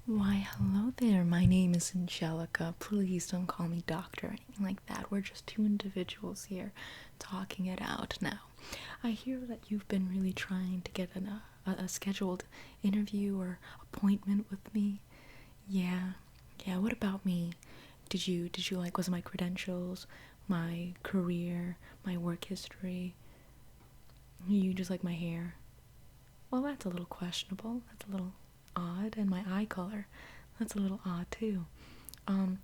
Why, hello there. My name is Angelica. Please don't call me doctor or anything like that. We're just two individuals here talking it out now. I hear that you've been really trying to get a scheduled interview or appointment with me. Yeah. Yeah, what about me? Did you like, was it my credentials, my career, my work history? You just like my hair? Well, that's a little questionable. That's a little odd. And my eye color, that's a little odd too. Um,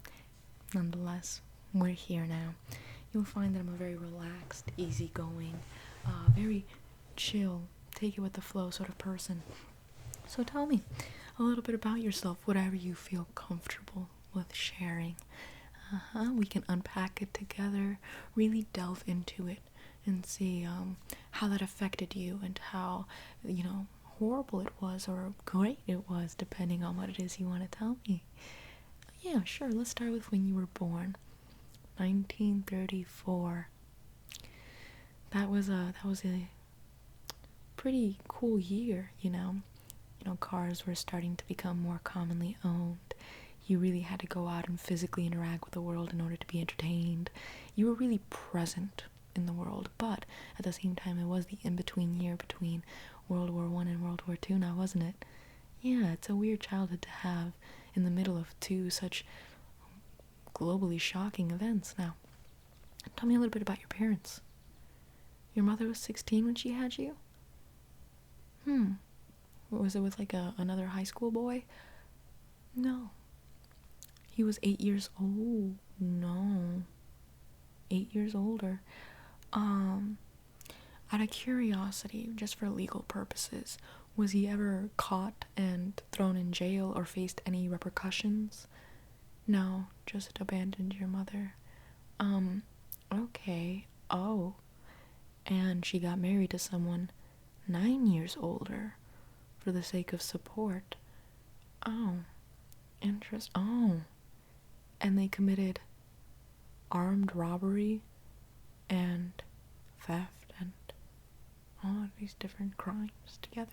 Nonetheless, we're here now. You'll find that I'm a very relaxed, easygoing, very chill, take it with the flow sort of person. So tell me a little bit about yourself, whatever you feel comfortable with sharing. We can unpack it together, really delve into it, and see how that affected you and how, horrible it was or great it was, depending on what it is you want to tell me. Yeah, sure. Let's start with when you were born. 1934. That was a pretty cool year. Cars were starting to become more commonly owned. You really had to go out and physically interact with the world in order to be entertained. You were really present in the world, but at the same time, it was the in-between year between World War I and World War II now, wasn't it? Yeah, it's a weird childhood to have in the middle of two such globally shocking events. Now, tell me a little bit about your parents. Your mother was 16 when she had you? Was it with like another high school boy? No. He was 8 years old. No. 8 years older. Out of curiosity, just for legal purposes, was he ever caught and thrown in jail or faced any repercussions? No, just abandoned your mother. Okay. Oh. And she got married to someone 9 years older for the sake of support. Oh. Oh. And they committed armed robbery and theft and all of these different crimes together.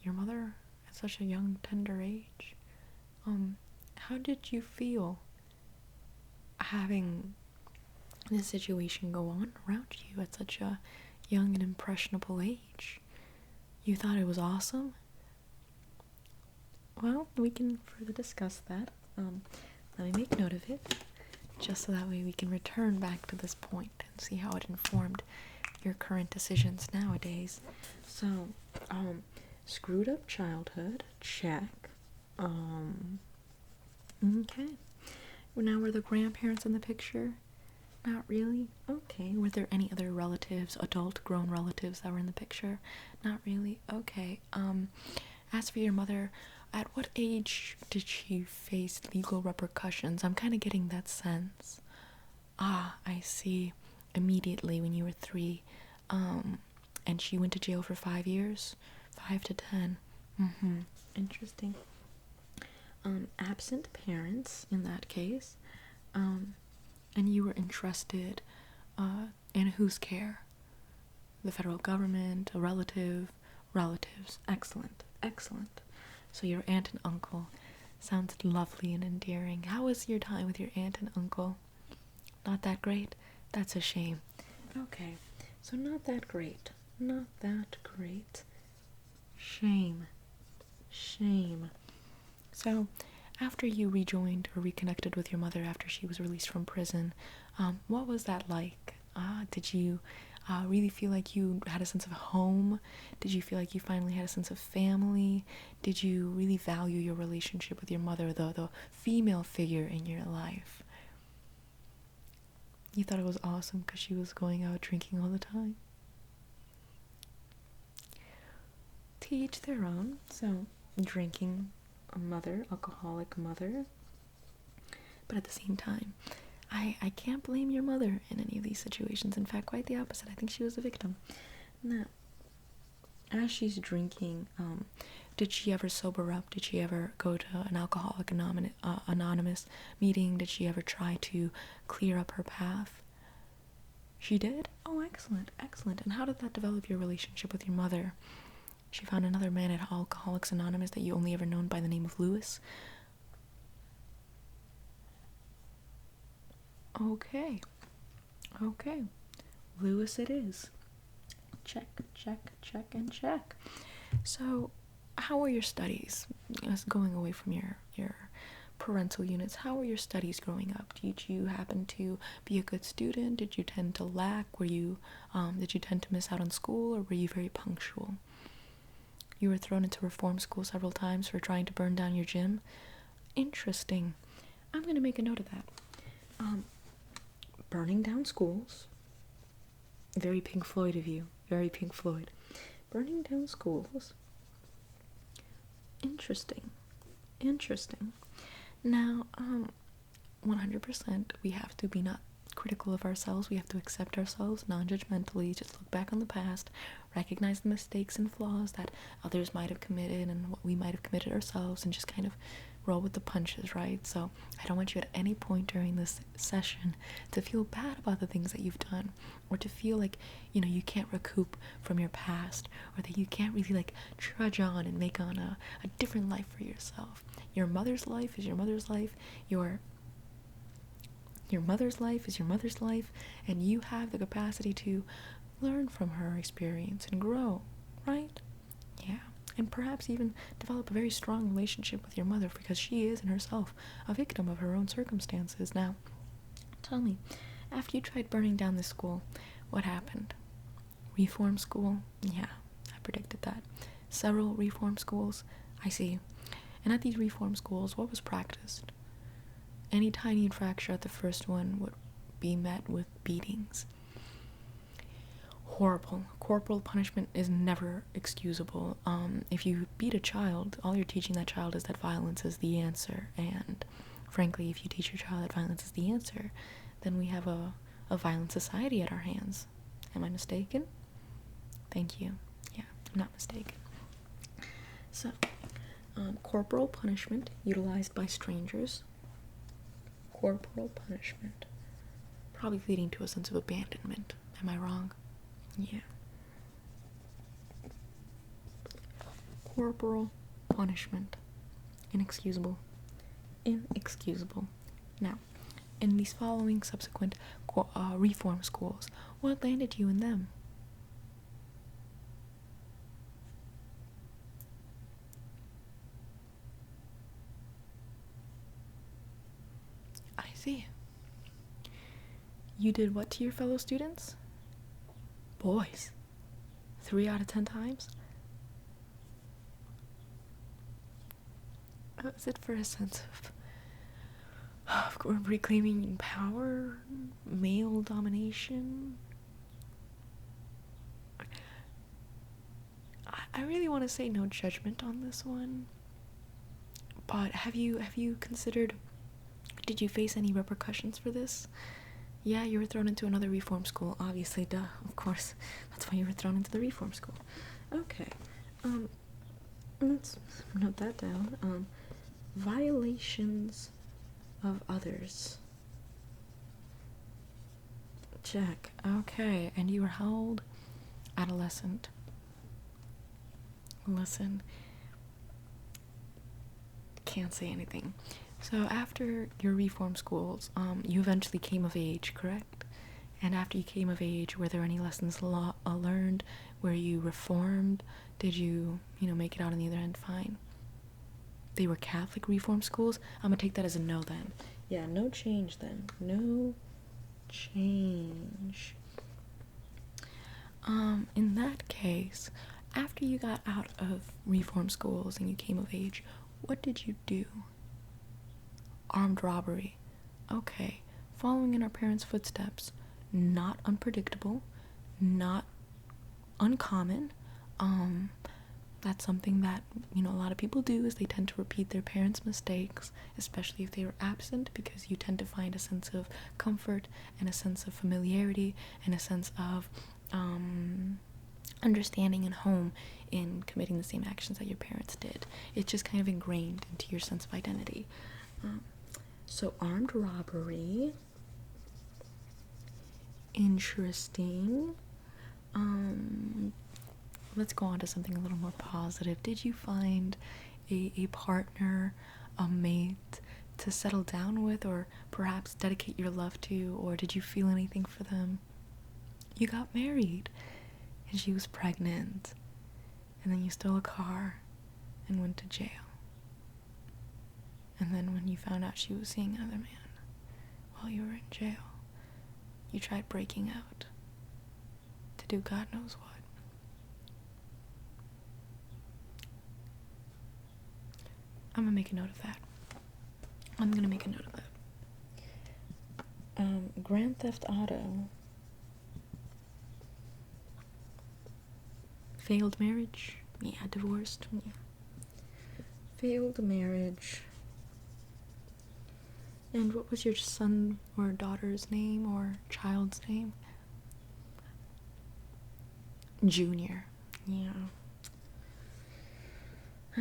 Your mother at such a young, tender age. How did you feel having this situation go on around you at such a young and impressionable age? You thought it was awesome? Well, we can further discuss that. Let me make note of it, just so that way we can return back to this point and see how it informed your current decisions nowadays. So, screwed up childhood, check. Okay. Well, now, were the grandparents in the picture? Not really? Okay. Were there any other relatives, adult grown relatives that were in the picture? Not really? Okay. As for your mother, at what age did she face legal repercussions? I'm kind of getting that sense. Ah, I see. Immediately when you were 3. And she went to jail for 5 years? 5 to 10. Interesting. Absent parents in that case. And you were entrusted in whose care? The federal government, a relative, relatives. Excellent, excellent. So your aunt and uncle sounds lovely and endearing. How was your time with your aunt and uncle? Not that great? That's a shame. Okay, so not that great. Not that great. Shame. Shame. So, after you rejoined or reconnected with your mother after she was released from prison, what was that like? Did you really feel like you had a sense of home? Did you feel like you finally had a sense of family? Did you really value your relationship with your mother, the female figure in your life? You thought it was awesome because she was going out drinking all the time? To each their own. So, drinking, a mother, alcoholic mother. But at the same time, I can't blame your mother in any of these situations. In fact, quite the opposite. I think she was a victim. Now, as she's drinking, did she ever sober up? Did she ever go to an Alcoholic Anonymous meeting? Did she ever try to clear up her path? She did? Oh, excellent, excellent. And how did that develop your relationship with your mother? She found another man at Alcoholics Anonymous that you only ever known by the name of Lewis. Okay. Okay. Lewis it is. Check, check, check, and check. So, how are your studies? Going away from your parental units, how were your studies growing up? Did you happen to be a good student? Did you tend to lack? Did you tend to miss out on school, or were you very punctual? You were thrown into reform school several times for trying to burn down your gym. Interesting. I'm going to make a note of that. Burning down schools. Very Pink Floyd of you. Very Pink Floyd. Burning down schools. Interesting. Now, 100%, we have to be not critical of ourselves. We have to accept ourselves non-judgmentally, just look back on the past, recognize the mistakes and flaws that others might have committed and what we might have committed ourselves, and just kind of roll with the punches, right? So I don't want you at any point during this session to feel bad about the things that you've done, or to feel like, you can't recoup from your past, or that you can't really like trudge on and make on a different life for yourself. Your mother's life is your mother's life. Your mother's life is your mother's life, and you have the capacity to learn from her experience and grow, right? Yeah. And perhaps even develop a very strong relationship with your mother, because she is in herself a victim of her own circumstances. Now, tell me, after you tried burning down this school, what happened? Reform school? Yeah, I predicted that. Several reform schools? I see. And at these reform schools, what was practiced? Any tiny infraction at the first one would be met with beatings. Horrible. Corporal punishment is never excusable. If you beat a child, all you're teaching that child is that violence is the answer. And frankly, if you teach your child that violence is the answer, then we have a violent society at our hands. Am I mistaken? Thank you. Yeah, I'm not mistaken. So, corporal punishment utilized by strangers. Corporal punishment. Probably leading to a sense of abandonment. Am I wrong? Yeah. Corporal punishment. Inexcusable. Now, in these following subsequent reform schools, what landed you in them? I see. You did what to your fellow students? Boys. 3 out of 10 times? Is it for a sense of reclaiming power? Male domination? I really want to say no judgment on this one. But have you considered, did you face any repercussions for this? Yeah, you were thrown into another reform school, obviously, duh, of course. That's why you were thrown into the reform school. Okay, let's note that down. Violations of others. Check. Okay, and you were how old? Adolescent. Listen, can't say anything. So after your reform schools, you eventually came of age, correct? And after you came of age, were there any lessons learned? Were you reformed? Did you, make it out on the other end fine? They were Catholic reform schools? I'm gonna take that as a no then. Yeah, no change then. No change. In that case, after you got out of reform schools and you came of age, what did you do? Armed robbery. Okay, following in our parents' footsteps. Not unpredictable, not uncommon. That's something that, a lot of people do, is they tend to repeat their parents' mistakes, especially if they were absent, because you tend to find a sense of comfort and a sense of familiarity and a sense of understanding and home in committing the same actions that your parents did. It's just kind of ingrained into your sense of identity. So armed robbery. Interesting. let's go on to something a little more positive. Did you find a partner, a mate to settle down with, or perhaps dedicate your love to, or did you feel anything for them? You got married, and she was pregnant, and then you stole a car and went to jail. And then when you found out she was seeing another man while you were in jail, you tried breaking out to do God knows what. I'm gonna make a note of that. Grand Theft Auto. Failed marriage? Yeah, divorced? Yeah. Failed marriage. And what was your son or daughter's name or child's name? Junior. Yeah.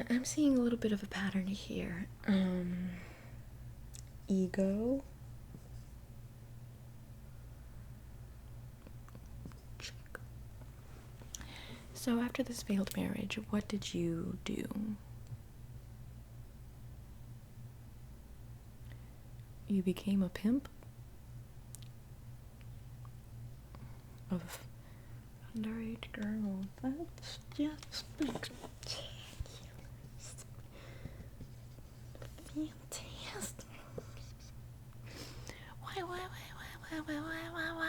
I'm seeing a little bit of a pattern here. Ego. Check. So after this failed marriage, what did you do? You became a pimp of underage girls. That's just fantastic.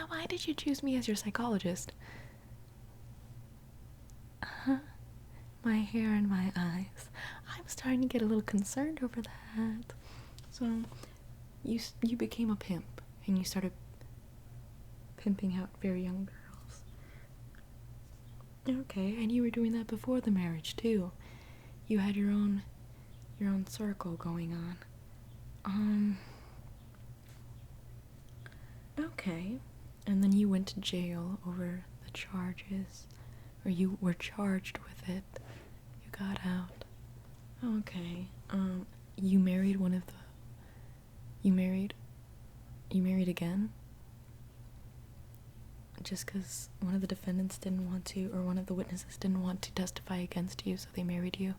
Why did you choose me as your psychologist? My hair and my eyes. I'm starting to get a little concerned over that. So, you became a pimp, and you started pimping out very young girls. Okay, and you were doing that before the marriage too. You had your own circle going on. Okay. And then you went to jail over the charges, or you were charged with it. You got out. Okay. You married you married again? Just because one of the defendants didn't want to, or one of the witnesses didn't want to testify against you, so they married you.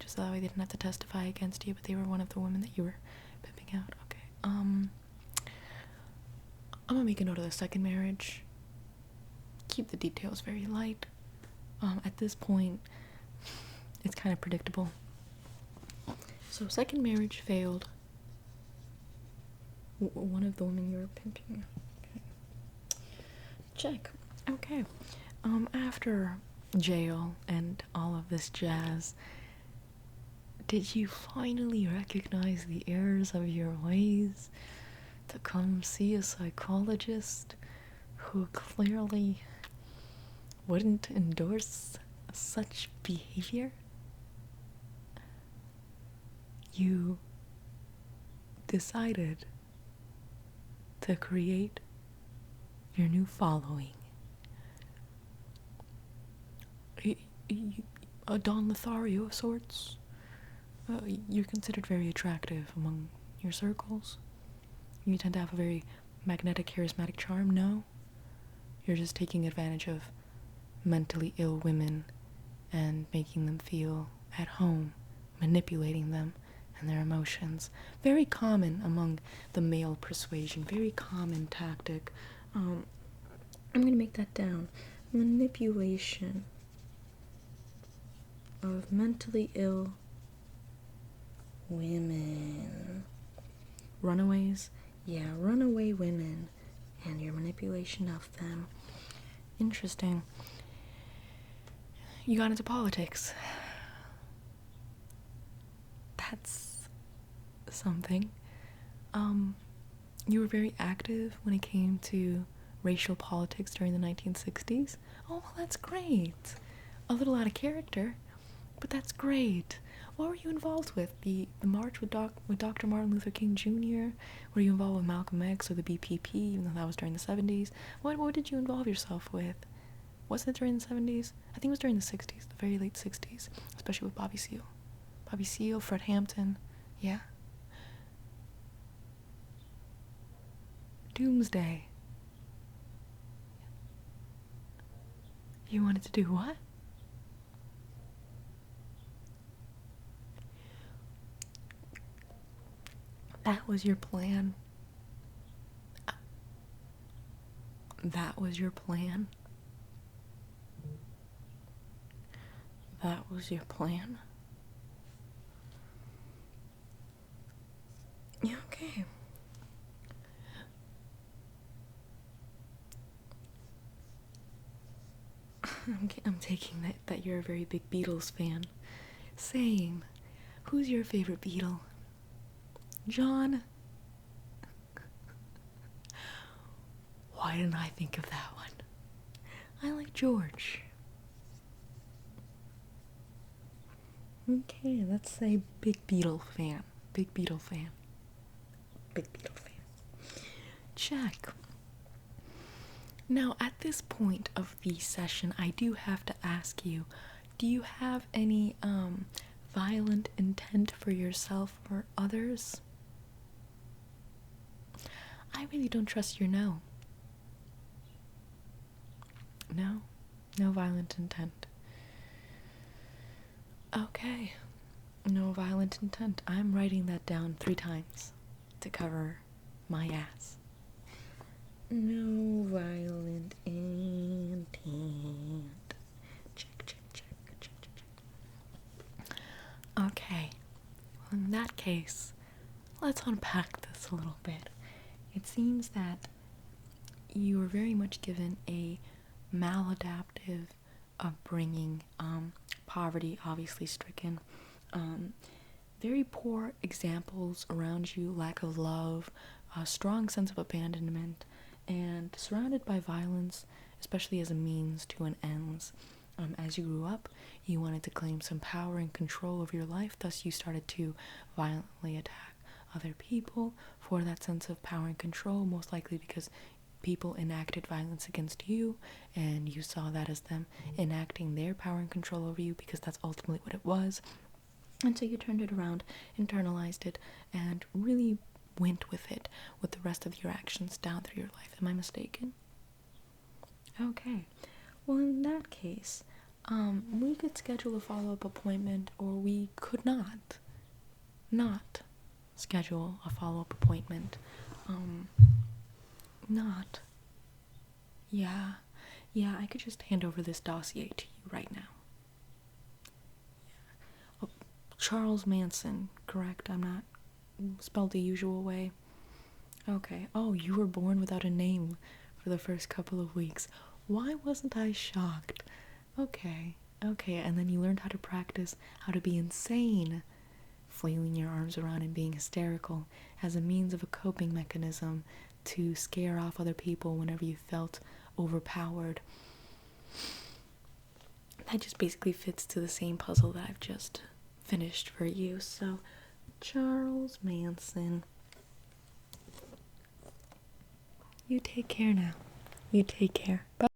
Just so that way they didn't have to testify against you, but they were one of the women that you were pimping out. Okay. I'm gonna make a note of the second marriage. Keep the details very light. At this point, it's kind of predictable. So, second marriage failed. One of the women you were pimping. Okay. Check. Okay. After jail and all of this jazz, did you finally recognize the errors of your ways to come see a psychologist who clearly wouldn't endorse such behavior? You decided to create your new following. A Don Lothario of sorts. You're considered very attractive among your circles. You tend to have a very magnetic, charismatic charm. No? You're just taking advantage of mentally ill women and making them feel at home, manipulating them and their emotions. Very common among the male persuasion. Very common tactic. I'm gonna make that down. Manipulation of mentally ill women. Runaways? Yeah, runaway women and your manipulation of them. Interesting. You got into politics. That's something. You were very active when it came to racial politics during the 1960s. Oh, well, that's great. A little out of character, but that's great. What were you involved with? The march with Dr. Martin Luther King Jr.? Were you involved with Malcolm X or the BPP, even though that was during the 70s? What did you involve yourself with? Was it during the 70s? I think it was during the 60s, the very late 60s, especially with Bobby Seale. Bobby Seale, Fred Hampton, yeah. Doomsday. You wanted to do what? That was your plan? That was your plan? That was your plan? Yeah, okay. I'm taking that you're a very big Beatles fan. Same. Who's your favorite Beatle? John? Why didn't I think of that one? I like George. Okay, let's say big Beatle fan. Big Beatle fan. Big Beatle fan. Check. Now, at this point of the session, I do have to ask you, do you have any violent intent for yourself or others? I really don't trust your no. No? No violent intent. Okay. No violent intent. I'm writing that down 3 times to cover my ass. No violent intent. Check, check, check, check, check, check. Okay. Well, in that case, let's unpack this a little bit. It seems that you were very much given a maladaptive upbringing, poverty obviously stricken, very poor examples around you, lack of love, a strong sense of abandonment, and surrounded by violence, especially as a means to an ends. As you grew up, you wanted to claim some power and control over your life, thus you started to violently attack other people for that sense of power and control, most likely because people enacted violence against you, and you saw that as them enacting their power and control over you, because that's ultimately what it was. And so you turned it around, internalized it, and really went with it with the rest of your actions down through your life. Am I mistaken? Okay. Well, in that case, we could schedule a follow-up appointment, or we could not schedule a follow-up appointment. Not. Yeah, I could just hand over this dossier to you right now. Yeah. Oh, Charles Manson, correct? I'm not spelled the usual way. Okay. Oh, you were born without a name for the first couple of weeks. Why wasn't I shocked? Okay, and then you learned how to practice how to be insane, flailing your arms around and being hysterical as a means of a coping mechanism to scare off other people whenever you felt overpowered. That just basically fits to the same puzzle that I've just finished for you. So, Charles Manson, you take care now. You take care. Bye.